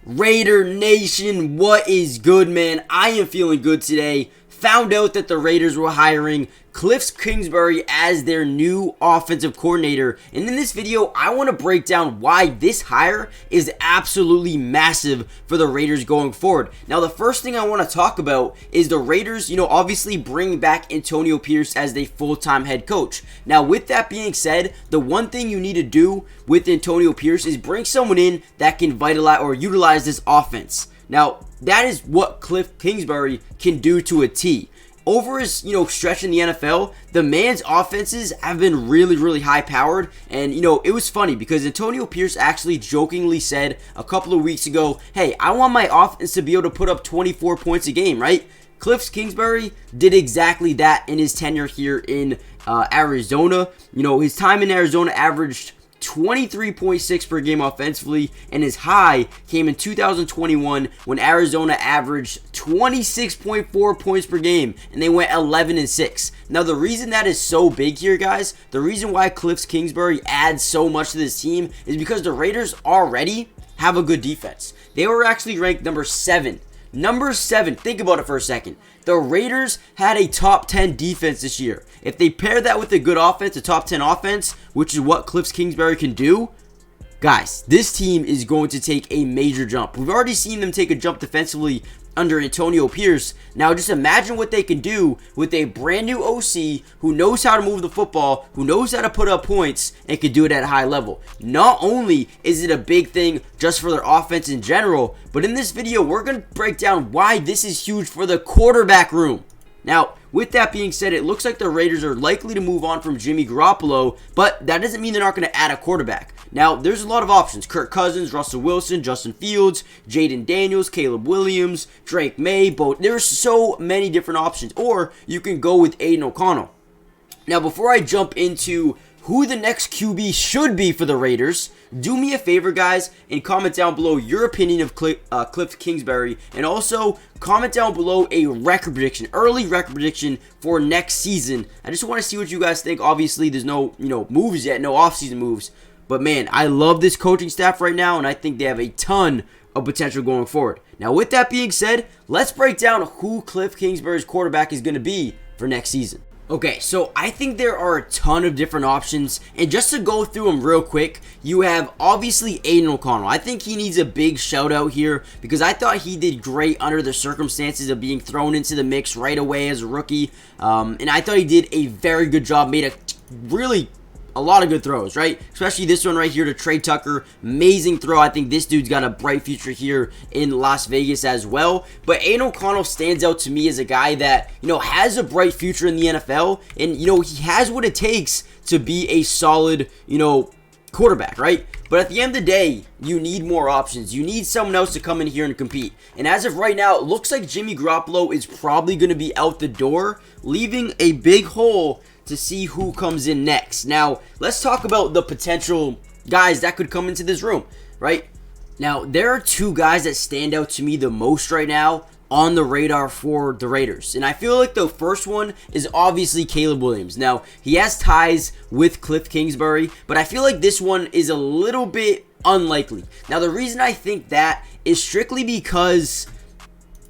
Raider Nation, what is good, man? I am feeling good today. Found out that the Raiders were hiring Kliff Kingsbury as their new offensive coordinator. And in this video, I want to break down why this hire is absolutely massive for the Raiders going forward. Now, the first thing I want to talk about is the Raiders, obviously bringing back Antonio Pierce as their full-time head coach. Now, with that being said, the one thing you need to do with Antonio Pierce is bring someone in that can vitalize or utilize this offense. Now, that is what Kliff Kingsbury can do to a T. Over his, stretch in the NFL, the man's offenses have been really high-powered. And, it was funny because Antonio Pierce actually jokingly said a couple of weeks ago, hey, I want my offense to be able to put up 24 points a game, right? Kliff Kingsbury did exactly that in his tenure here in Arizona. His time in Arizona averaged 23.6 per game offensively, and his high came in 2021 when Arizona averaged 26.4 points per game, and they went 11-6. Now, the reason that is so big here, guys, the reason why Kliff Kingsbury adds so much to this team is because the Raiders already have a good defense. They were actually ranked number 7. Number 7, think about it for a second. The Raiders had a top 10 defense this year. If they pair that with a good offense, a top 10 offense, which is what Kliff Kingsbury can do, guys, this team is going to take a major jump. We've already seen them take a jump defensively under Antonio Pierce. Now, just imagine what they can do with a brand new OC who knows how to move the football, who knows how to put up points, and can do it at a high level. Not only is it a big thing just for their offense in general, but in this video, we're going to break down why this is huge for the quarterback room. Now, with that being said, it looks like the Raiders are likely to move on from Jimmy Garoppolo, but that doesn't mean they're not going to add a quarterback. Now, there's a lot of options. Kirk Cousins, Russell Wilson, Justin Fields, Jayden Daniels, Caleb Williams, Drake May, there's so many different options. Or you can go with Aidan O'Connell. Now, before I jump into who the next QB should be for the Raiders, do me a favor, guys, and comment down below your opinion of Kliff Kingsbury, and also comment down below a record prediction, early record prediction for next season. I just want to see what you guys think. Obviously, there's no, moves yet, no offseason moves, but man, I love this coaching staff right now, and I think they have a ton of potential going forward. Now, with that being said, let's break down who Kliff Kingsbury's quarterback is going to be for next season. Okay, so I think there are a ton of different options, and just to go through them real quick, you have obviously Aidan O'Connell. I think he needs a big shout out here because I thought he did great under the circumstances of being thrown into the mix right away as a rookie, and I thought he did a very good job, made a lot of good throws, right? Especially this one right here to Trey Tucker. Amazing throw. I think this dude's got a bright future here in Las Vegas as well. But Aidan O'Connell stands out to me as a guy that, has a bright future in the NFL. And, he has what it takes to be a solid, quarterback, right? But at the end of the day, you need more options. You need someone else to come in here and compete. And as of right now, it looks like Jimmy Garoppolo is probably going to be out the door, leaving a big hole to see who comes in next. Now, let's talk about the potential guys that could come into this room, right? Now, there are two guys that stand out to me the most right now on the radar for the Raiders. And I feel like the first one is obviously Caleb Williams. Now, he has ties with Kliff Kingsbury, but I feel like this one is a little bit unlikely. Now, the reason I think that is strictly because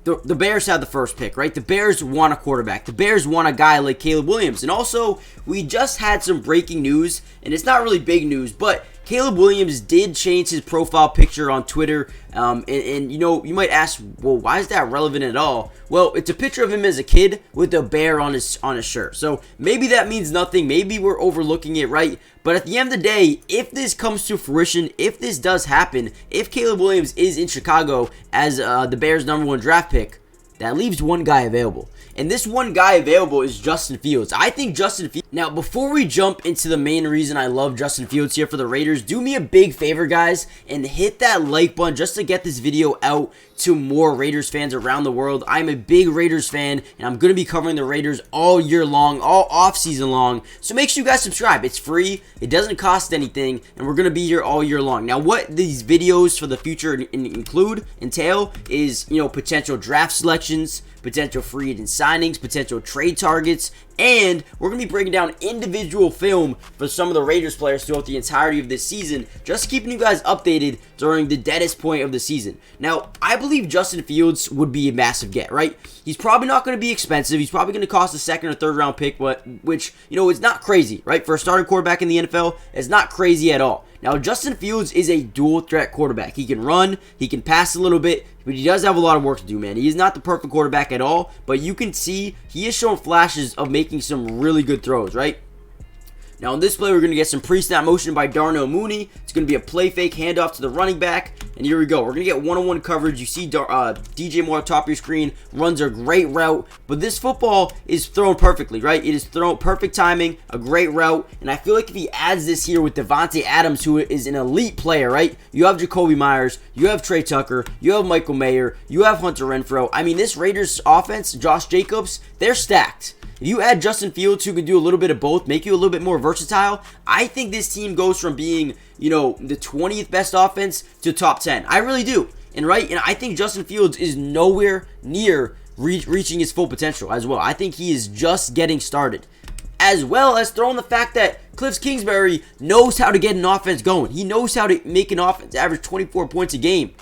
the Bears had the first pick, right? The Bears want a quarterback. The Bears want a guy like Caleb Williams. And also, we just had some breaking news, and it's not really big news, but Caleb Williams did change his profile picture on Twitter, and you might ask, well, why is that relevant at all? Well, it's a picture of him as a kid with a bear on his shirt. So maybe that means nothing. Maybe we're overlooking it, right? But at the end of the day, if this comes to fruition, if this does happen, if Caleb Williams is in Chicago as the Bears' #1 draft pick, that leaves one guy available. And this one guy available is Justin Fields. I think Justin Fields. Now, before we jump into the main reason I love Justin Fields here for the Raiders, do me a big favor, guys, and hit that like button just to get this video out to more Raiders fans around the world. I'm a big Raiders fan, and I'm going to be covering the Raiders all year long, all off-season long. So make sure you guys subscribe. It's free. It doesn't cost anything, and we're going to be here all year long. Now, what these videos for the future entail is, potential draft selection selections, potential free agent signings, potential trade targets, and we're going to be breaking down individual film for some of the Raiders players throughout the entirety of this season, just keeping you guys updated during the deadest point of the season. Now, I believe Justin Fields would be a massive get, right? He's probably not going to be expensive. He's probably going to cost a second or third round pick, but which, is not crazy, right? For a starting quarterback in the NFL, it's not crazy at all. Now, Justin Fields is a dual threat quarterback. He can run, he can pass a little bit, but he does have a lot of work to do, man. He is not the perfect quarterback at all, but you can see he is showing flashes of making some really good throws, right? Now, in this play, we're going to get some pre-snap motion by Darnell Mooney. It's going to be a play fake handoff to the running back. And here we go. We're going to get one-on-one coverage. You see DJ Moore top of your screen, runs a great route. But this football is thrown perfectly, right? It is thrown perfect timing, a great route. And I feel like if he adds this here with Devontae Adams, who is an elite player, right? You have Jacoby Myers, you have Trey Tucker, you have Michael Mayer, you have Hunter Renfrow. I mean, this Raiders offense, Josh Jacobs, they're stacked. If you add Justin Fields, who can do a little bit of both, make you a little bit more versatile, I think this team goes from being, the 20th best offense to top 10. I really do. And I think Justin Fields is nowhere near reaching his full potential as well. I think he is just getting started. As well as throwing the fact that Kliff Kingsbury knows how to get an offense going. He knows how to make an offense average 24 points a game.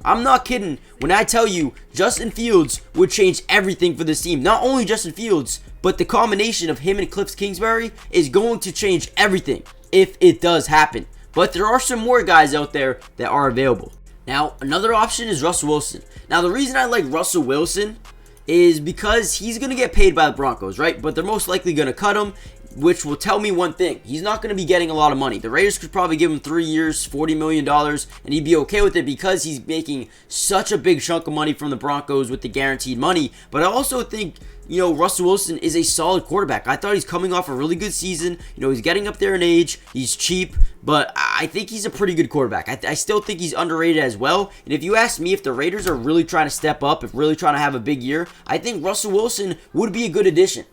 I'm not kidding when I tell you Justin Fields would change everything for this team. Not only Justin Fields, but the combination of him and Kliff Kingsbury is going to change everything if it does happen. But there are some more guys out there that are available. Now, another option is Russell Wilson. Now, the reason I like Russell Wilson is because he's going to get paid by the Broncos, right? But they're most likely going to cut him, which will tell me one thing. He's not going to be getting a lot of money. The Raiders could probably give him 3 years, $40 million, and he'd be okay with it because he's making such a big chunk of money from the Broncos with the guaranteed money. But I also think, Russell Wilson is a solid quarterback. I thought he's coming off a really good season. He's getting up there in age. He's cheap, but I think he's a pretty good quarterback. I still think he's underrated as well. And if you ask me if the Raiders are really trying to step up, if really trying to have a big year, I think Russell Wilson would be a good addition.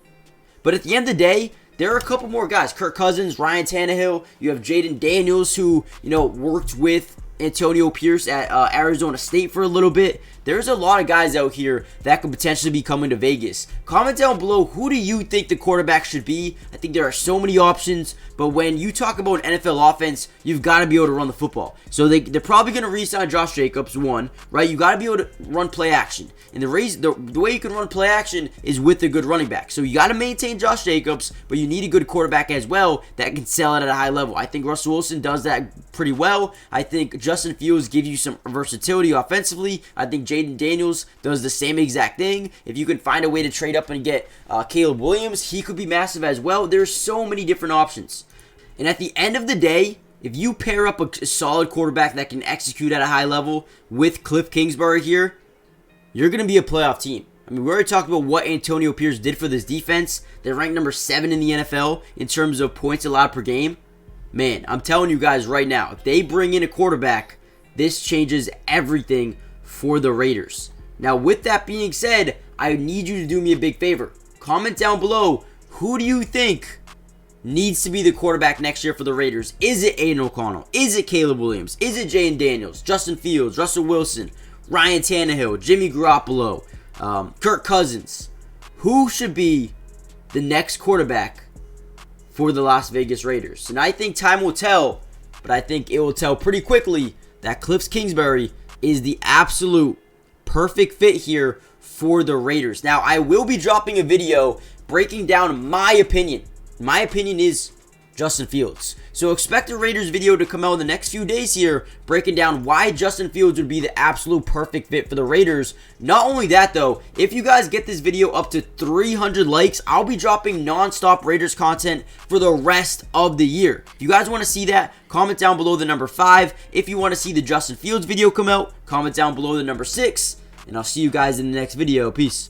But at the end of the day, there are a couple more guys. Kirk Cousins, Ryan Tannehill. You have Jayden Daniels, who, worked with Antonio Pierce at Arizona State for a little bit. There's a lot of guys out here that could potentially be coming to Vegas. Comment down below, who do you think the quarterback should be? I think there are so many options, but when you talk about an NFL offense, you've got to be able to run the football. So they're probably going to re-sign Josh Jacobs, one, right? You got to be able to run play action. And the way you can run play action is with a good running back. So you got to maintain Josh Jacobs, but you need a good quarterback as well that can sell it at a high level. I think Russell Wilson does that pretty well. I think Justin Fields gives you some versatility offensively. I think Jayden Daniels does the same exact thing. If you can find a way to trade up and get Caleb Williams, he could be massive as well. There's so many different options. And at the end of the day, if you pair up a solid quarterback that can execute at a high level with Kliff Kingsbury here, you're going to be a playoff team. I mean, we already talked about what Antonio Pierce did for this defense. They're ranked number 7 in the NFL in terms of points allowed per game. Man, I'm telling you guys right now, if they bring in a quarterback, this changes everything for the Raiders. Now, with that being said, I need you to do me a big favor. Comment down below, who do you think needs to be the quarterback next year for the Raiders? Is it Aidan O'Connell? Is it Caleb Williams? Is it Jayden Daniels? Justin Fields? Russell Wilson? Ryan Tannehill? Jimmy Garoppolo? Kirk Cousins? Who should be the next quarterback for the Las Vegas Raiders? And I think time will tell, but I think it will tell pretty quickly that Kliff Kingsbury is the absolute perfect fit here for the Raiders. Now, I will be dropping a video breaking down my opinion. My opinion is Justin Fields. So expect a Raiders video to come out in the next few days here, breaking down why Justin Fields would be the absolute perfect fit for the Raiders. Not only that though, if you guys get this video up to 300 likes, I'll be dropping non-stop Raiders content for the rest of the year. If you guys want to see that, comment down below the number 5. If you want to see the Justin Fields video come out, comment down below the number 6. And I'll see you guys in the next video. Peace.